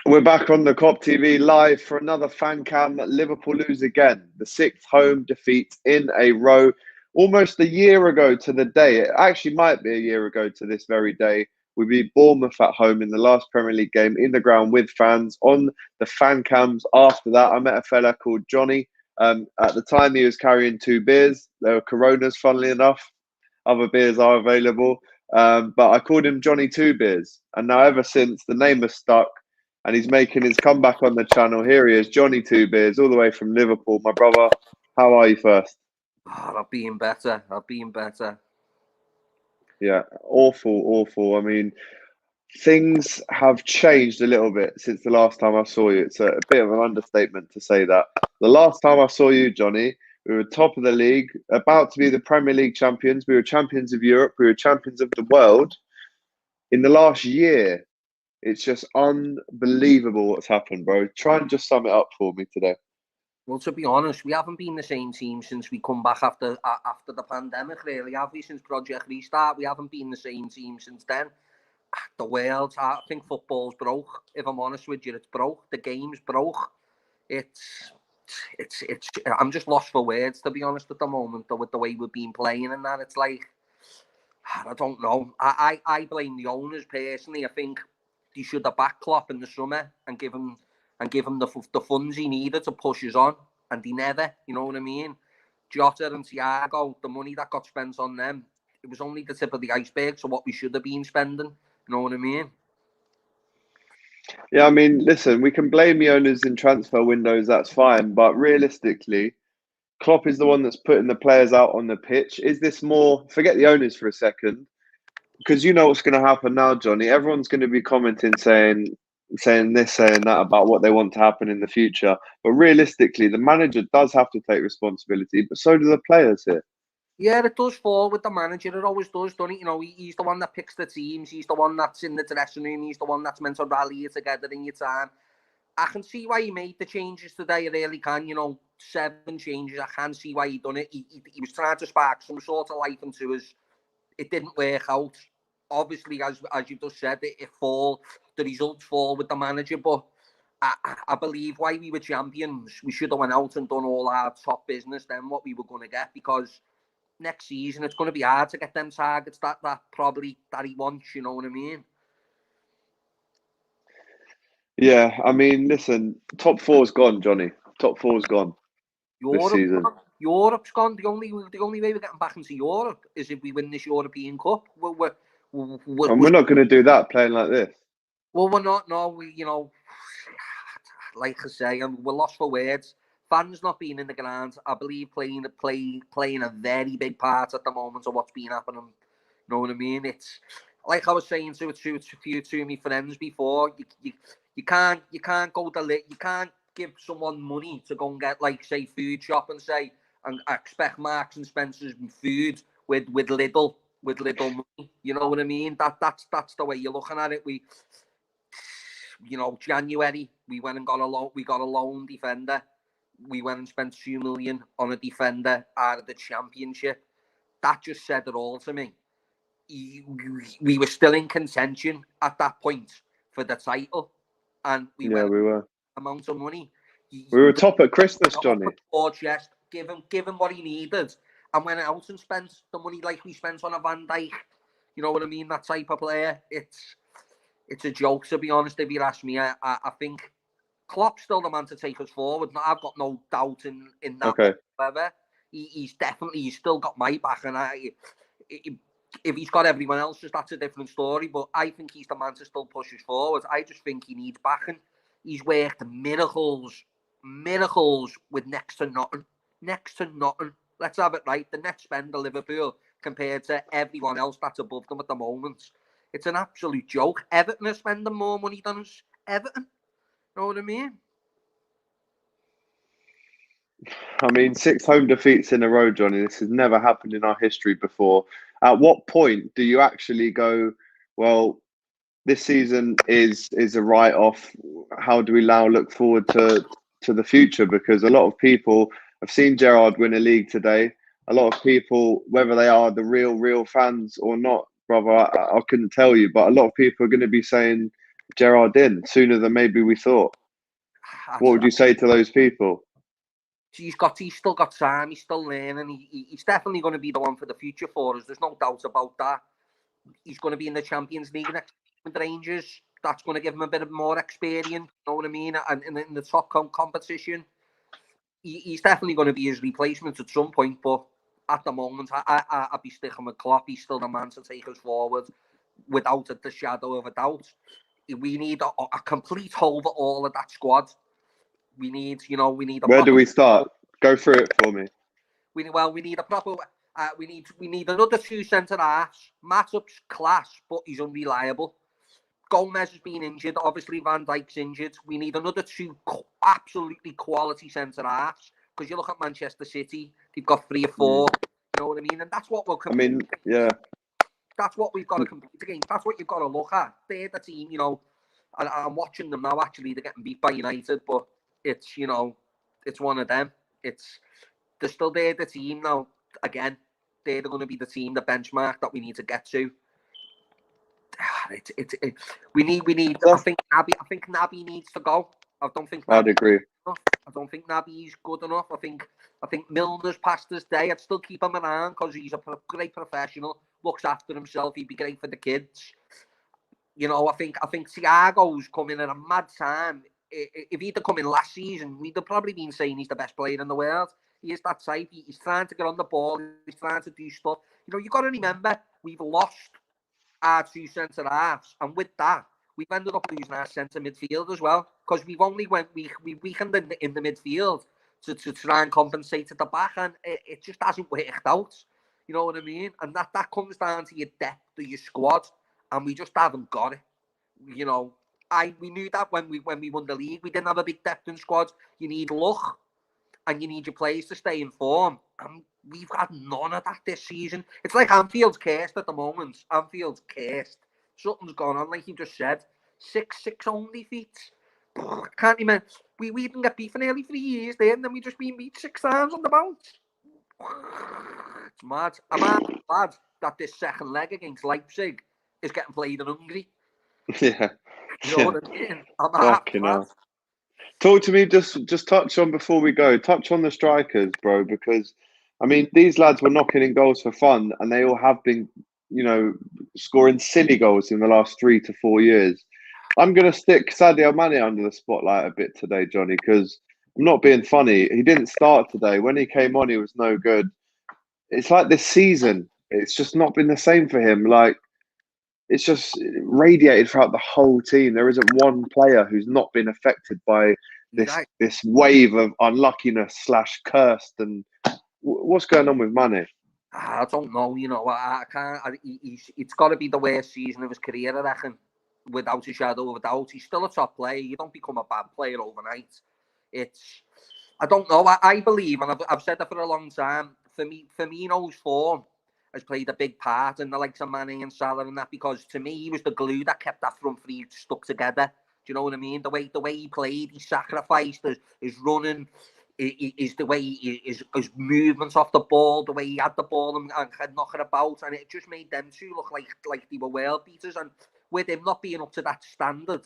We're back on the Kop TV live for another fan cam. Liverpool lose again, the sixth home defeat in a row. Almost a year ago to the day, it actually might be a year ago to this very day, we beat Bournemouth at home in the last Premier League game in the ground with fans on the fan cams. After that, I met a fella called Johnny. At the time, he was carrying 2 beers. They were Coronas, funnily enough. Other beers are available. But I called him Johnny Two Beers. And now ever since, the name has stuck. And he's making his comeback on the channel. Here he is, Johnny Two Beers, all the way from Liverpool. My brother, how are you first? Oh, I've been better. Yeah, awful. I mean, things have changed a little bit since the last time I saw you. It's a bit of an understatement to say that. The last time I saw you, Johnny, we were top of the league, about to be the Premier League champions. We were champions of Europe. We were champions of the world. In the last year, it's just unbelievable what's happened, bro. Try and just sum it up for me today. Well, to be honest, we haven't been the same team since we come back after the pandemic, really, have we? Since Project Restart, we haven't been the same team since then. The world, I think football's broke. If I'm honest with you, it's broke. The game's broke. It's. I'm just lost for words, to be honest, at the moment, with the way we've been playing and that. It's like, I don't know. I blame the owners personally. I think they should have backed Klopp in the summer and give him the funds he needed to push us on, and he never. You know what I mean? Jota and Thiago, the money that got spent on them, it was only the tip of the iceberg to what we should have been spending. You know what I mean? Yeah, I mean, listen, we can blame the owners in transfer windows, that's fine, but realistically, Klopp is the one that's putting the players out on the pitch. Is this more, forget the owners for a second, because you know what's going to happen now, Johnny. Everyone's going to be commenting, saying this, saying that about what they want to happen in the future. But realistically, the manager does have to take responsibility, but so do the players here. Yeah, it does fall with the manager. It always does, doesn't it? You know, he's the one that picks the teams. He's the one that's in the dressing room. He's the one that's meant to rally you together in your time. I can see why he made the changes today. I really can. You know, 7 changes. I can see why he done it. He was trying to spark some sort of life into us. It didn't work out. Obviously, as you just said, the results fall with the manager. But I believe why we were champions, we should have went out and done all our top business then what we were going to get, because next season it's going to be hard to get them targets that he wants. You know what I mean? Yeah, I mean, listen, top 4's gone, Johnny. Top 4's gone this season. Europe's gone. The only way we're getting back into Europe is if we win this European Cup. And we're not going to do that playing like this. Well, we're not. No, you know, like I say, we're lost for words. Fans not being in the ground, I believe, playing a very big part at the moment of what's been happening. You know what I mean? It's like I was saying to my friends before. You can't go you can't give someone money to go and get, like, say, food shop and say and expect Marks and Spencer's food with little money. You know what I mean? That's the way you're looking at it. January we went and got a loan defender. We went and spent 2 million on a defender out of the Championship. That just said it all to me. We were still in contention at that point for the title, and we were amount of money. We were top at Christmas, Johnny. Chest, give him what he needed, and went out and spent the money like we spent on a Van Dijk. You know what I mean? That type of player. It's a joke, to be honest. If you ask me, I think Klopp's still the man to take us forward. I've got no doubt in that. Okay. Whatsoever. He's still got my back, and if he's got everyone else's, that's a different story. But I think he's the man to still push us forward. I just think he needs backing. He's worked miracles with next to nothing. Let's have it right. The net spend of Liverpool compared to everyone else that's above them at the moment, it's an absolute joke. Everton are spending more money than us. Everton. Know what I mean? I mean, 6 home defeats in a row, Johnny. This has never happened in our history before. At what point do you actually go, well, this season is a write-off? How do we now look forward to the future? Because a lot of people have seen Gerrard win a league today. A lot of people, whether they are the real fans or not, brother, I couldn't tell you. But a lot of people are going to be saying, Gerrard in sooner than maybe we thought. What would you say to those people? He's still got time. He's still learning. He's definitely going to be the one for the future for us. There's no doubt about that. He's going to be in the Champions League next with Rangers. That's going to give him a bit of more experience. You know what I mean? And in the top competition, he's definitely going to be his replacement at some point. But at the moment, I'd be sticking with Klopp. He's still the man to take us forward, without the shadow of a doubt. We need a complete overhaul of that squad. We need a. Where do we start? Go through it for me. We need a proper. We need another 2 centre halves. Matup's class, but he's unreliable. Gomez has been injured. Obviously, Van Dijk's injured. We need another 2 absolutely quality centre halves. Because you look at Manchester City, they've got 3 or 4. You know what I mean? And that's what we'll compete. I mean, yeah. That's what we've got to compete against. That's what you've got to look at. They're the team, I'm watching them now. Actually, they're getting beat by United, but it's it's one of them. They're still there, the team now. Again, they're going to be the team, the benchmark that we need to get to. We need. I think Naby needs to go. I'd agree. I don't think Naby's good enough. I think Milner's past his day. I'd still keep him around because he's a great professional. Looks after himself. He'd be great for the kids. I think Thiago's coming at a mad time. If he'd have come in last season, we'd have probably been saying he's the best player in the world. He is that type. He's trying to get on the ball. He's trying to do stuff. You've got to remember, we've lost our 2 centre halves, and with that, we've ended up losing our centre midfield as well, because we weakened in the midfield to try and compensate at the back, and it just hasn't worked out. You know what I mean? And that comes down to your depth of your squad, and we just haven't got it. We knew that when we won the league, we didn't have a big depth in squad. You need luck, and you need your players to stay in form. And we've got none of that this season. It's like Anfield's cursed at the moment. Anfield's cursed. Something's gone on, like you just said. 6-6 only feet. I can't even. We didn't get beat for nearly 3 years there, and then we just been beat 6 times on the bounce. It's mad. I'm glad that this second leg against Leipzig is getting played in Hungary. Yeah. You know what I mean? I'm mad. Talk to me, just touch on before we go. Touch on the strikers, bro, because I mean these lads were knocking in goals for fun, and they all have been, scoring silly goals in the last 3 to 4 years. I'm gonna stick Sadio Mane under the spotlight a bit today, Johnny, because I'm not being funny. He didn't start today. When he came on, he was no good. It's like this season, it's just not been the same for him. Like, it's just radiated throughout the whole team. There isn't one player who's not been affected by this wave of unluckiness / cursed. And what's going on with Mane? I don't know. I can't. It's got to be the worst season of his career, I reckon. Without a shadow of a doubt, he's still a top player. You don't become a bad player overnight. I don't know. I believe, and I've said that for a long time. Firmino's form has played a big part in the likes of Mane and Salah and that, because to me he was the glue that kept that front three stuck together. Do you know what I mean? The way he played, he sacrificed his running, is the way his movements off the ball, the way he had the ball and could knock it about, and it just made them two look like they were world beaters. And with him not being up to that standard,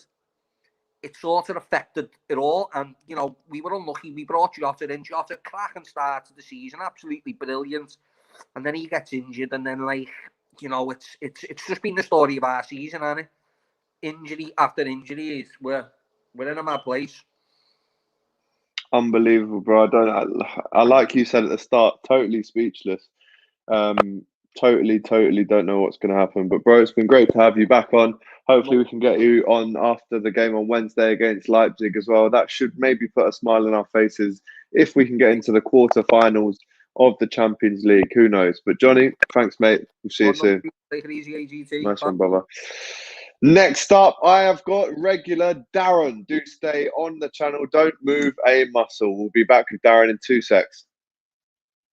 it sort of affected it all. And we were unlucky. We brought Jota in. Jota, cracking start to the season, absolutely brilliant. And then he gets injured, and then it's just been the story of our season, hasn't it? Injury after injury, we're in a mad place. Unbelievable, bro. I like you said at the start, totally speechless. Totally don't know what's going to happen. But bro, it's been great to have you back on. Hopefully we can get you on after the game on Wednesday against Leipzig as well. That should maybe put a smile on our faces if we can get into the quarterfinals of the Champions League. Who knows? But Johnny, thanks, mate. We'll see you soon. Take it easy, AGT. Nice one, brother. Next up, I have got regular Darren. Do stay on the channel. Don't move a muscle. We'll be back with Darren in 2 secs.